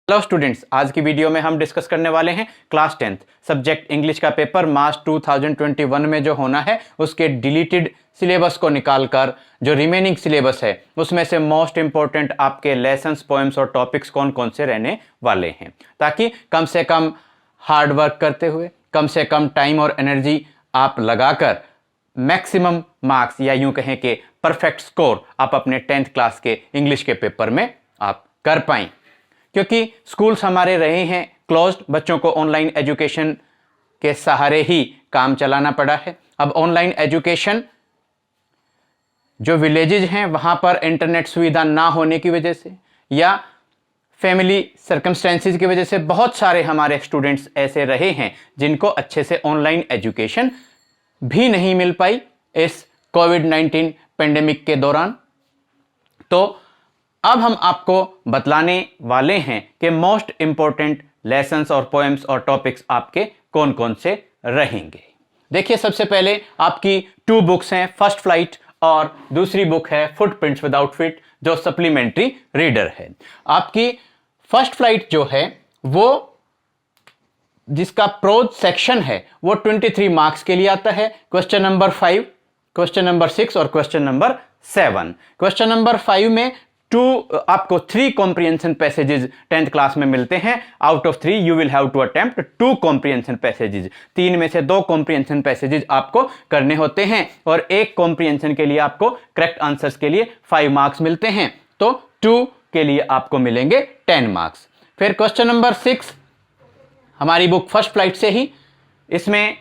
Hello students, आज की video में हम डिस्कस करने वाले हैं क्लास 10th सब्जेक्ट इंग्लिश का पेपर मार्च 2021 में जो होना है उसके डिलीटेड सिलेबस को निकालकर जो रिमेनिंग सिलेबस है उसमें से मोस्ट इंपॉर्टेंट आपके लेसन्स, पोएम्स और टॉपिक्स कौन कौन से रहने वाले हैं, ताकि कम से कम हार्ड वर्क करते हुए कम से कम टाइम और एनर्जी आप लगाकर मैक्सिमम मार्क्स या यूं कहें कि परफेक्ट स्कोर आप अपने 10th क्लास के इंग्लिश के पेपर में आप कर पाएं। क्योंकि स्कूल्स हमारे रहे हैं क्लोज्ड, बच्चों को ऑनलाइन एजुकेशन के सहारे ही काम चलाना पड़ा है। अब ऑनलाइन एजुकेशन जो विलेजेज हैं वहां पर इंटरनेट सुविधा ना होने की वजह से या फैमिली सर्कमस्टेंसेस की वजह से बहुत सारे हमारे स्टूडेंट्स ऐसे रहे हैं जिनको अच्छे से ऑनलाइन एजुकेशन भी नहीं मिल पाई इस कोविड-19 पेंडेमिक के दौरान। तो अब हम आपको बतलाने वाले हैं कि मोस्ट इंपॉर्टेंट लेसन्स और पोएम्स और टॉपिक्स आपके कौन कौन से रहेंगे। देखिए, सबसे पहले आपकी 2 बुक्स हैं, फर्स्ट फ्लाइट और दूसरी बुक है फुटप्रिंट्स विदाउट फीट, जो सप्लीमेंट्री रीडर है। आपकी फर्स्ट फ्लाइट जो है वो जिसका प्रोज सेक्शन है वो 23 मार्क्स के लिए आता है। क्वेश्चन नंबर 5, क्वेश्चन नंबर 6 और क्वेश्चन नंबर 7। क्वेश्चन नंबर 5 में आपको 3 कॉम्प्रिहेंशन पैसेजेस 10th क्लास में मिलते हैं। Out of 3 you will have to attempt 2 comprehension passages. 3 में से 2 कॉम्प्रिहेंशन पैसेजेस आपको करने होते हैं और 1 कॉम्प्रिहेंशन के लिए आपको करेक्ट आंसर्स के लिए 5 मार्क्स मिलते हैं, तो 2 के लिए आपको मिलेंगे 10 मार्क्स। फिर क्वेश्चन नंबर 6 हमारी बुक फर्स्ट फ्लाइट से ही, इसमें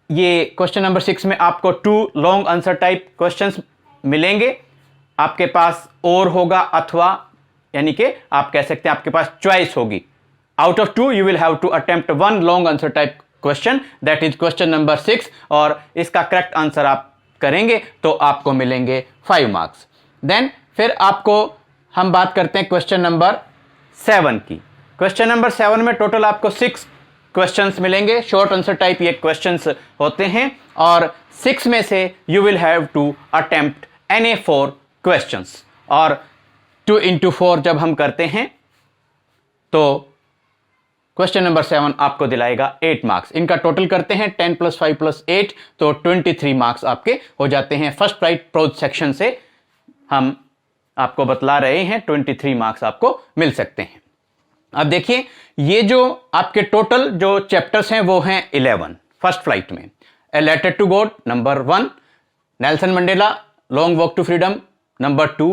ये क्वेश्चन नंबर 6 में आपको 2 लॉन्ग आंसर टाइप क्वेश्चंस मिलेंगे। आपके पास और होगा अथवा, यानी कि आप कह सकते हैं आपके पास चॉइस होगी। Out of 2 you will have to attempt 1 long answer type question, that is question number 6, और इसका करेक्ट आंसर आप करेंगे तो आपको मिलेंगे 5 मार्क्स। देन फिर आपको हम बात करते हैं क्वेश्चन नंबर 7 की। क्वेश्चन नंबर 7 में टोटल आपको 6 क्वेश्चंस मिलेंगे। शॉर्ट आंसर टाइप ये क्वेश्चंस होते हैं और 6 में से you will have to attempt any 4 questions, और 2 into 4 जब हम करते हैं तो क्वेश्चन नंबर 7 आपको दिलाएगा 8 मार्क्स। इनका टोटल करते हैं 10 + 5 + 8, तो 23 मार्क्स आपके हो जाते हैं। फर्स्ट राइट प्रोज सेक्शन से हम आपको बतला रहे हैं 23 मार्क्स आपको मिल सकते हैं। अब देखिए, ये जो आपके टोटल जो चैप्टर्स हैं वो हैं 11 फर्स्ट फ्लाइट में। A letter to God number 1, Nelson Mandela long walk to freedom number 2,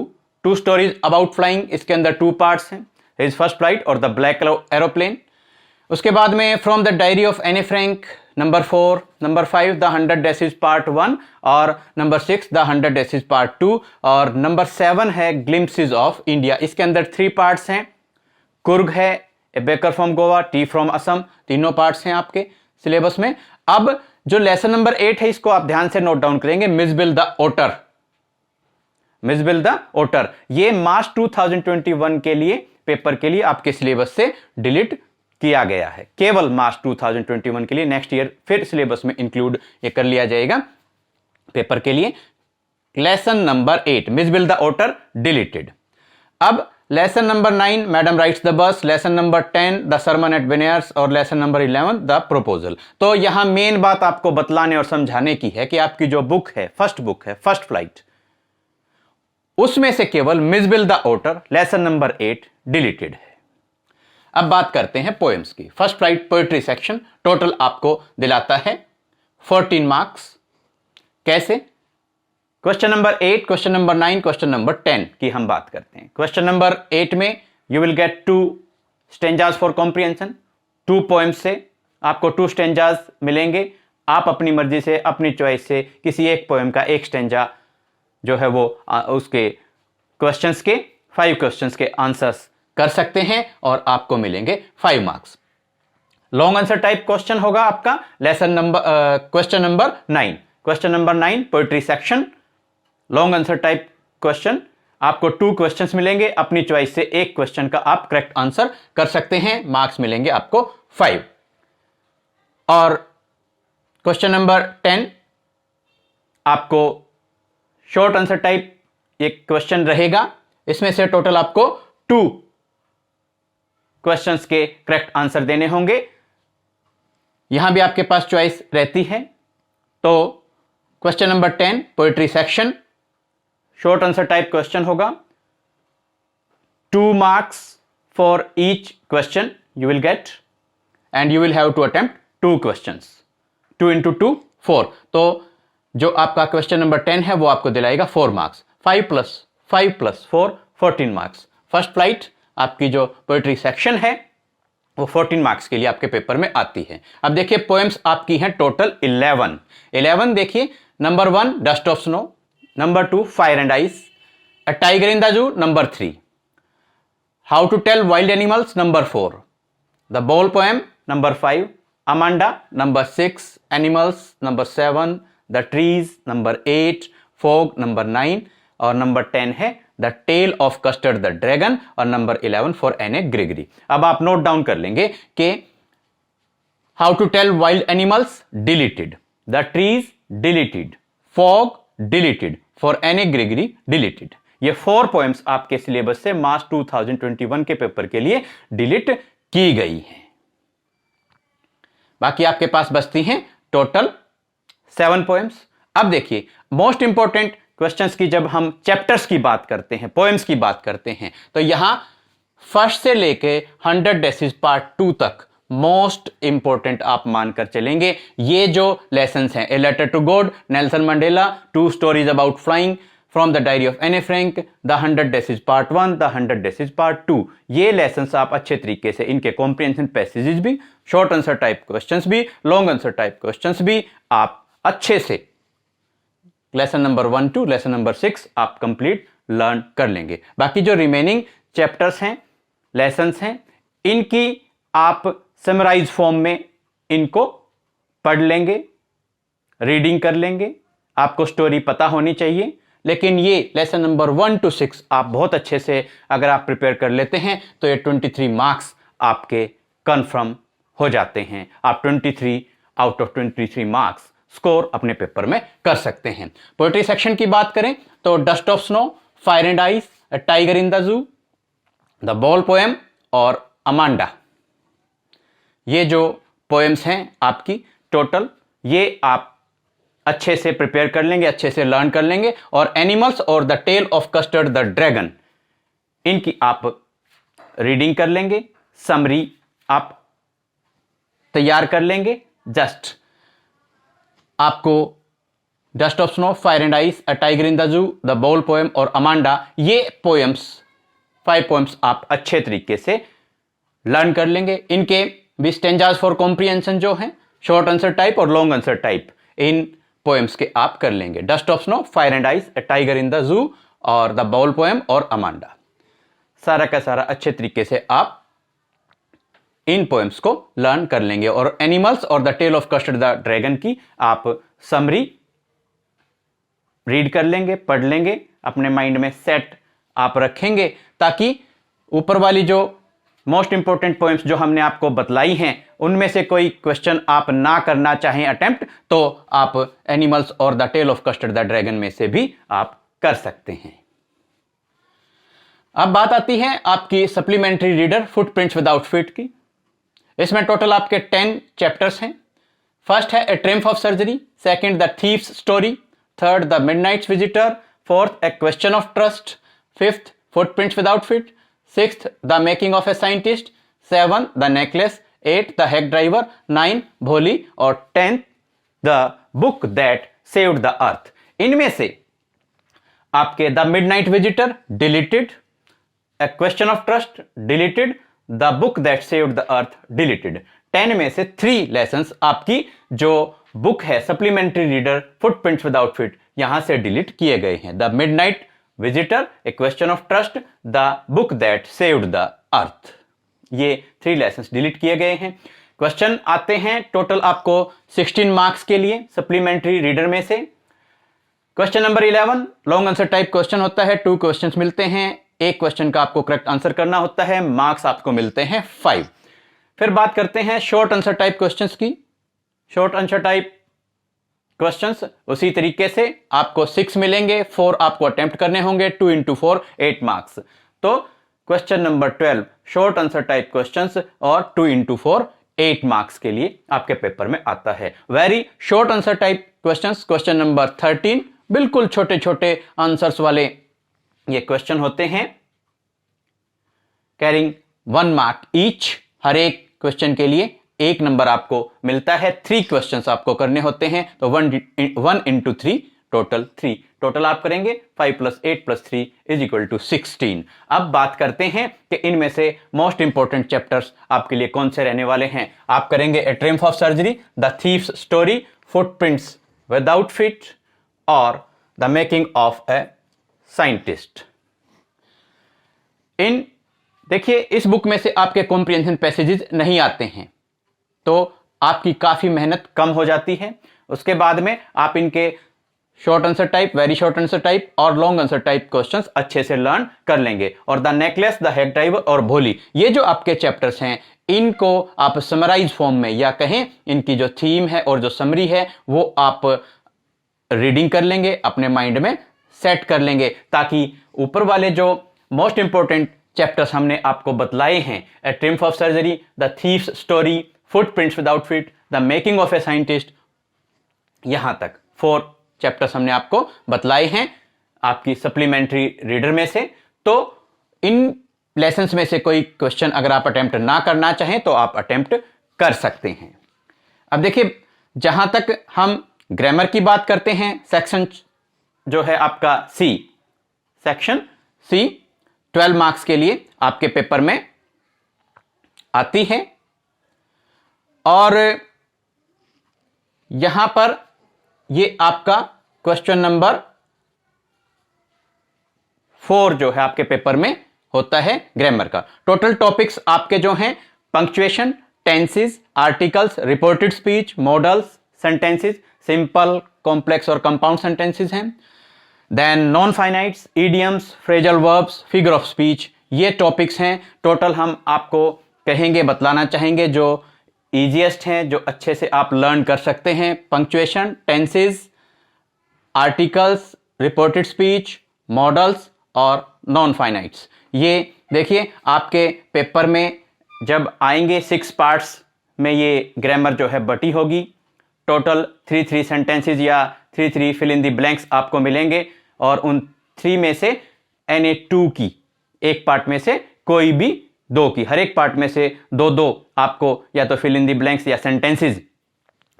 2 stories about flying, इसके अंदर 2 पार्ट्स हैं, हिज फर्स्ट फ्लाइट और द ब्लैक एरोप्लेन। उसके बाद में from the diary of Anne Frank number 4, number 5 the 100 dresses part 1 और number 6 the 100 dresses part 2 और number 7 है ग्लिम्पसेस ऑफ इंडिया। इसके अंदर 3 पार्ट्स हैं। कुर्ग है, ए baker from Goa, T from Assam, तीनों पार्ट्स हैं आपके सिलेबस में। अब जो लेसन नंबर 8 है इसको आप ध्यान से नोट डाउन करेंगे, मिसबिल द ओटर। मिसबिल द ओटर ये मार्च 2021 के लिए पेपर के लिए आपके सिलेबस से डिलीट किया गया है, केवल मार्च 2021 के लिए। नेक्स्ट ईयर फिर सिलेबस में इंक्लूड ये कर लिया जाएगा पेपर के लिए। Lesson number 8 Mijbil the otter deleted. अब lesson number 9 madam rides the bus, lesson number 10 the sermon at Benares और लेसन नंबर 11 द प्रपोजल। तो यहां मेन बात आपको बतलाने और समझाने की है कि आपकी जो बुक है, फर्स्ट बुक है फर्स्ट फ्लाइट, उसमें से केवल Mijbil the otter lesson number 8 deleted है। अब बात करते हैं पोएम्स की। First flight poetry section total आपको दिलाता है 14 मार्क्स। कैसे? Question number 8, question number 9, question number 10 की हम बात करते हैं। क्वेश्चन नंबर 8 में you will get 2 stanzas for comprehension. 2 poems से आपको 2 स्टेंजाज मिलेंगे। आप अपनी मर्जी से, अपनी चॉइस से किसी एक पोएम का एक स्टेंजा जो है वो उसके क्वेश्चंस के 5 क्वेश्चंस के आंसर्स कर सकते हैं और आपको मिलेंगे 5 marks. Long answer type question होगा आपका lesson number question number 9। Question number 9 poetry section long answer type question, आपको 2 क्वेश्चंस मिलेंगे। अपनी चॉइस से एक क्वेश्चन का आप करेक्ट आंसर कर सकते हैं, मार्क्स मिलेंगे आपको 5। और क्वेश्चन नंबर 10 आपको शॉर्ट आंसर टाइप एक क्वेश्चन रहेगा। इसमें से टोटल आपको 2 क्वेश्चंस के करेक्ट आंसर देने होंगे। यहां भी आपके पास चॉइस रहती है। तो question number 10 poetry section, short answer type question होगा। 2 marks for each question you will get and you will have to attempt 2 questions। 2 into 2 4। तो जो आपका क्वेश्चन नंबर 10 है वो आपको दिलाएगा 4 मार्क्स। 5 + 5 + 4 14 मार्क्स। फर्स्ट फ्लाइट आपकी जो पोएट्री सेक्शन है वो 14 मार्क्स के लिए आपके पेपर में आती है। अब देखिए पोएम्स आपकी हैं टोटल 11 देखिए। Number 1 dust of snow, number 2 fire and ice, a tiger in the zoo number 3, how to tell wild animals number 4, the ball poem number 5, Amanda number 6, animals number 7, the trees number 8, fog number 9 और number 10 है the tale of custard the dragon और number 11 for Anne a Gregory. अब आप note down कर लेंगे कि how to tell wild animals deleted, the trees deleted, fog deleted, for Anne a Gregory deleted. ये 4 poems आपके syllabus से मार्च 2021 के पेपर के लिए डिलीट की गई हैं। बाकी आपके पास बचती हैं टोटल 7 पोएम्स। अब देखिए मोस्ट इंपॉर्टेंट क्वेश्चंस की जब हम चैप्टर्स की बात करते हैं, पोएम्स की बात करते हैं, तो यहां फर्स्ट से लेके 100 डेसिस पार्ट 2 तक मोस्ट इंपॉर्टेंट आप मानकर चलेंगे। ये जो लेसन्स हैं, a letter to God, Nelson Mandela, 2 stories about flying from the diary of Anne Frank, the 100 dresses part 1, the 100 dresses part 2, ये लेसन्स आप अच्छे तरीके से इनके कॉम्प्रिहेंशन पैसेजेस भी, शॉर्ट आंसर टाइप क्वेश्चंस भी, लॉन्ग आंसर टाइप क्वेश्चंस भी आप अच्छे से lesson number 1 to lesson number 6 आप कंप्लीट लर्न कर लेंगे। बाकी जो रिमेनिंग चैप्टर्स हैं, लेसन्स हैं, इनकी आप समराइज फॉर्म में इनको पढ़ लेंगे, रीडिंग कर लेंगे। आपको स्टोरी पता होनी चाहिए, लेकिन ये लेसन नंबर 1 to 6 आप बहुत अच्छे से अगर आप प्रिपेयर कर लेते हैं तो ये 23 मार्क्स आपके कंफर्म हो जाते हैं। आप 23 आउट ऑफ 23 मार्क्स स्कोर अपने पेपर में कर सकते हैं। पोएट्री सेक्शन की बात करें तो dust of snow, fire and ice, a tiger in the जू, द बॉल पोएम और अमांडा, ये जो पोएम्स हैं आपकी टोटल, ये आप अच्छे से प्रिपेयर कर लेंगे, अच्छे से लर्न कर लेंगे। और एनिमल्स और the tale of custard the dragon, इनकी आप रीडिंग कर लेंगे, समरी आप तैयार कर लेंगे। जस्ट आपको dust of snow, fire and ice, a tiger in the जू, द बॉल पोएम और अमांडा, ये पोएम्स 5 पोएम्स आप अच्छे तरीके से लर्न कर लेंगे। इनके भी स्टेंजाज फॉर कॉम्प्रिहेंशन जो हैं, शॉर्ट आंसर टाइप और लॉन्ग आंसर टाइप, इन पोएम्स के आप कर लेंगे। Dust of snow, fire and ice, a tiger in the जू और द बॉल पोएम और अमांडा, सारा का सारा अच्छे तरीके से आप इन पोएम्स को लर्न कर लेंगे। और एनिमल्स और the tale of custard the dragon की आप समरी रीड कर लेंगे, पढ़ लेंगे, अपने माइंड में सेट आप रखेंगे, ताकि ऊपर वाली जो मोस्ट इंपॉर्टेंट पोएम्स जो हमने आपको बतलाई हैं उनमें से कोई क्वेश्चन आप ना करना चाहें अटेम्प्ट, तो आप एनिमल्स और the tale of custard the dragon में से भी आप कर सकते हैं। अब बात आती है आपकी supplementary reader footprints without feet की। इसमें टोटल आपके 10 चैप्टर्स हैं। फर्स्ट है a triumph of surgery, second the thief's story, third the midnight visitor, fourth a question of trust, fifth footprints without feet, sixth the making of a scientist, 7 the necklace, 8 the hack driver, 9 Bholi और 10 the book that saved the earth. इनमें से आपके the midnight visitor deleted, A question of trust deleted, the book that saved the earth deleted. 10 में से 3 lessons आपकी जो book है supplementary reader footprints without feet, यहां से डिलीट किए गए हैं। The midnight visitor, A question of trust, the book that saved the अर्थ, ये 3 लेसन्स डिलीट किए गए हैं। क्वेश्चन आते हैं टोटल आपको 16 मार्क्स के लिए सप्लीमेंट्री रीडर में से। Question number 11 long answer type question होता है, 2 क्वेश्चंस मिलते हैं, एक क्वेश्चन का आपको करेक्ट आंसर करना होता है, मार्क्स आपको मिलते हैं 5। फिर बात करते हैं शॉर्ट आंसर टाइप क्वेश्चंस की। शॉर्ट आंसर टाइप क्वेश्चंस उसी तरीके से आपको 6 मिलेंगे, 4 आपको अटेम्प्ट करने होंगे, 2 into 4 8 मार्क्स। तो question number 12 short answer type questions और 2 into 4 8 मार्क्स के लिए आपके पेपर में आता है। Very short answer type questions. Question number 13 बिल्कुल छोटे छोटे आंसर्स वाले ये क्वेश्चन होते हैं, कैरिंग 1 मार्क ईच। हर एक क्वेश्चन के लिए 1 नंबर आपको मिलता है। 3 क्वेश्चंस आपको करने होते हैं, तो 1 into 3 टोटल 3। टोटल आप करेंगे 5 + 8 + 3 = 16। अब बात करते हैं कि इनमें से मोस्ट इंपोर्टेंट चैप्टर्स आपके लिए कौन से रहने वाले हैं। आप करेंगे a triumph of surgery, the thief's story, footprints without feet और the making of a scientist. इन देखिए इस बुक में से आपके कॉम्प्रिहेंशन पैसेजेस नहीं आते हैं, तो आपकी काफी मेहनत कम हो जाती है। उसके बाद में आप इनके short answer type, very short answer type और लॉन्ग आंसर टाइप क्वेश्चंस अच्छे से लर्न कर लेंगे। और the necklace, the head driver और भोली, ये जो आपके चैप्टर्स हैं इनको आप समराइज फॉर्म में या कहें इनकी जो थीम है और जो समरी है वो आप रीडिंग कर लेंगे, अपने माइंड में सेट कर लेंगे, ताकि ऊपर वाले जो मोस्ट इंपोर्टेंट चैप्टर्स हमने आपको बतलाए हैं, a triumph of surgery, the thief's story, footprints without feet, the making of a scientist, यहां तक 4 चैप्टर्स हमने आपको बतलाए हैं आपकी सप्लीमेंट्री रीडर में से। तो इन लेसन्स में से कोई क्वेश्चन अगर आप अटेम्प्ट ना करना चाहें तो आप अटेम्प्ट कर सकते हैं। अब देखिए जहां तक हम ग्रामर की बात करते हैं, सेक्शन जो है आपका सी, सेक्शन सी 12 मार्क्स के लिए आपके पेपर में आती है। और यहां पर ये आपका क्वेश्चन नंबर 4 जो है आपके पेपर में होता है ग्रामर का। टोटल टॉपिक्स आपके जो हैं punctuation, tenses, articles, reported speech, modals, sentences, simple, complex और कंपाउंड सेंटेंसेस हैं। Then non finites, idioms, phrasal verbs, figure of speech, ये टॉपिक्स हैं। टोटल हम आपको कहेंगे, बतलाना चाहेंगे जो ईजीएस्ट हैं, जो अच्छे से आप लर्न कर सकते हैं। Punctuation, tenses, articles, reported speech, models और नॉन फाइनाइट्स। ये देखिए आपके पेपर में जब आएंगे 6 पार्ट्स में ये ग्रामर जो है बटी होगी। टोटल 3 सेंटेंसेस या 3 फिल इन द ब्लैंक्स आपको मिलेंगे, और उन 3 में से एनी 2 की, एक पार्ट में से कोई भी 2 की, हर एक पार्ट में से 2 आपको या तो फिल इन द ब्लैंक्स या सेंटेंसेस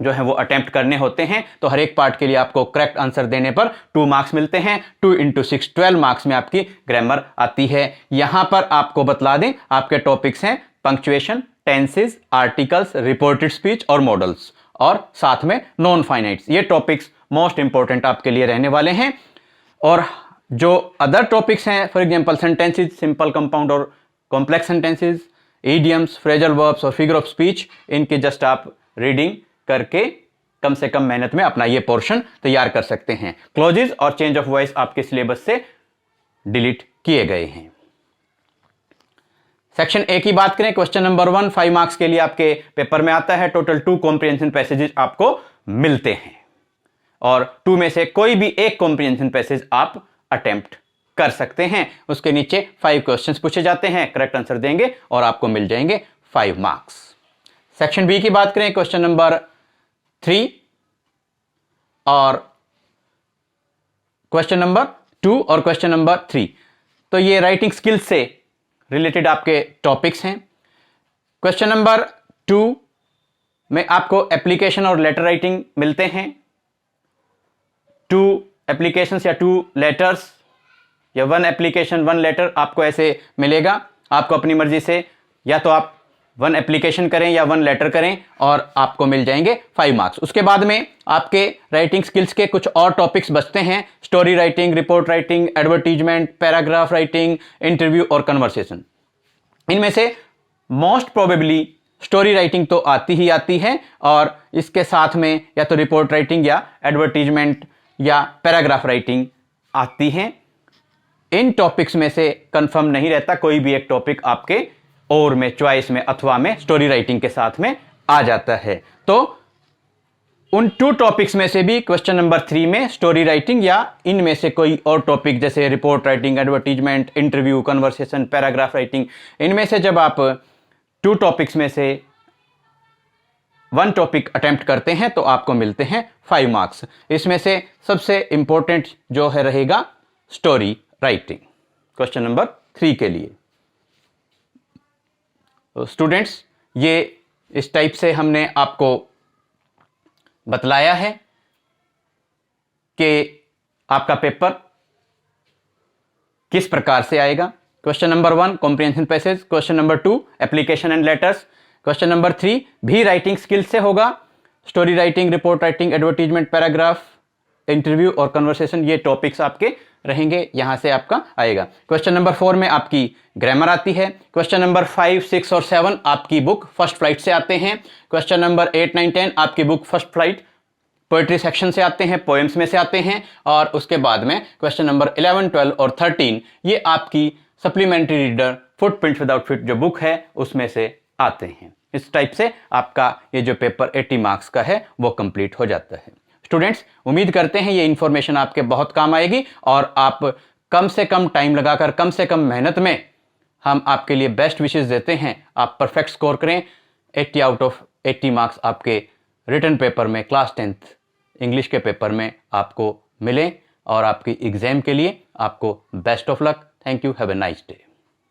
जो है वो अटेम्प्ट करने होते हैं। तो हर एक पार्ट के लिए आपको करेक्ट आंसर देने पर 2 मार्क्स मिलते हैं। 2 into 6 12 मार्क्स में आपकी ग्रामर आती है। यहां पर आपको बतला दें आपके टॉपिक्स हैं punctuation, tenses, articles, reported speech और मॉडल्स, और साथ में नॉन फाइनाइट्स। ये टॉपिक्स मोस्ट इंपॉर्टेंट आपके लिए रहने वाले हैं। और जो अदर टॉपिक्स हैं, for example sentences, simple, compound और complex sentences, idioms, phrasal verbs और फिगर ऑफ स्पीच, इनकी जस्ट आप रीडिंग करके कम से कम मेहनत में अपना ये पोर्शन तैयार कर सकते हैं। क्लोजेस और चेंज ऑफ वॉइस आपके सिलेबस से डिलीट किए गए हैं। सेक्शन ए की बात करें, क्वेश्चन नंबर 1 5 मार्क्स के लिए आपके पेपर में आता है। टोटल 2 कॉम्प्रिहेंशन पैसेजेस आपको मिलते हैं, और 2 में से कोई भी एक कॉम्प्रिहेंशन पैसेज आप अटेम्प्ट कर सकते हैं। उसके नीचे 5 क्वेश्चंस पूछे जाते हैं, करेक्ट आंसर देंगे और आपको मिल जाएंगे 5 मार्क्स। सेक्शन बी की बात करें, क्वेश्चन नंबर 3 और क्वेश्चन नंबर 2 और क्वेश्चन नंबर 3, तो ये राइटिंग स्किल्स से रिलेटेड आपके टॉपिक्स हैं। क्वेश्चन नंबर 2 में आपको एप्लीकेशन और लेटर राइटिंग मिलते हैं। 2 एप्लीकेशंस या 2 लेटर्स या 1 एप्लीकेशन 1 लेटर आपको ऐसे मिलेगा। आपको अपनी मर्जी से या तो आप 1 एप्लीकेशन करें या 1 लेटर करें और आपको मिल जाएंगे 5 मार्क्स। उसके बाद में आपके राइटिंग स्किल्स के कुछ और टॉपिक्स बचते हैं, story writing, report writing, advertisement, paragraph writing, interview और कन्वर्सेशन। इनमें से मोस्ट प्रोबेबली स्टोरी राइटिंग तो आती ही आती है, और इसके साथ में या तो रिपोर्ट राइटिंग या एडवर्टीजमेंट या पैराग्राफ राइटिंग आती हैं। इन टॉपिक्स में से कंफर्म नहीं रहता, कोई भी एक टॉपिक आपके और में, चॉइस में अथवा में स्टोरी राइटिंग के साथ में आ जाता है। तो उन 2 टॉपिक्स में से भी क्वेश्चन नंबर 3 में स्टोरी राइटिंग या इनमें से कोई और टॉपिक जैसे report writing, advertisement, interview, conversation, paragraph writing, इनमें से जब आप 2 टॉपिक्स में से 1 टॉपिक अटेम्प्ट करते हैं तो आपको मिलते हैं 5 मार्क्स। इसमें से सबसे इंपॉर्टेंट जो है रहेगा स्टोरी राइटिंग क्वेश्चन नंबर 3 के लिए। स्टूडेंट्स, ये इस टाइप से हमने आपको बतलाया है कि आपका पेपर किस प्रकार से आएगा। Question number 1 comprehension passage, question number 2 application and letters, question number 3 भी राइटिंग स्किल्स से होगा। Story writing, report writing, advertisement, paragraph, interview और कन्वर्सेशन, ये टॉपिक्स आपके रहेंगे, यहां से आपका आएगा। क्वेश्चन नंबर 4 में आपकी ग्रामर आती है। क्वेश्चन नंबर 5, 6 और 7 आपकी बुक फर्स्ट फ्लाइट से आते हैं। क्वेश्चन नंबर 8, 9, 10 आपकी book first flight poetry section से आते हैं, पोएम्स में से आते हैं। और उसके बाद में क्वेश्चन नंबर 11, 12 और 13 ये आपकी supplementary reader footprint without fit जो बुक है उसमें से आते हैं। इस टाइप से आपका ये जो पेपर 80 मार्क्स का है वो कंप्लीट हो जाता है। स्टूडेंट्स, उम्मीद करते हैं ये इंफॉर्मेशन आपके बहुत काम आएगी और आप कम से कम टाइम लगाकर, कम से कम मेहनत में हम आपके लिए बेस्ट विशेस देते हैं। आप परफेक्ट स्कोर करें, 80 आउट ऑफ 80 मार्क्स आपके रिटन पेपर में, क्लास 10th इंग्लिश के पेपर में आपको मिलें और आपकी एग्जाम के लिए आपको best of luck. Thank you, have a nice day.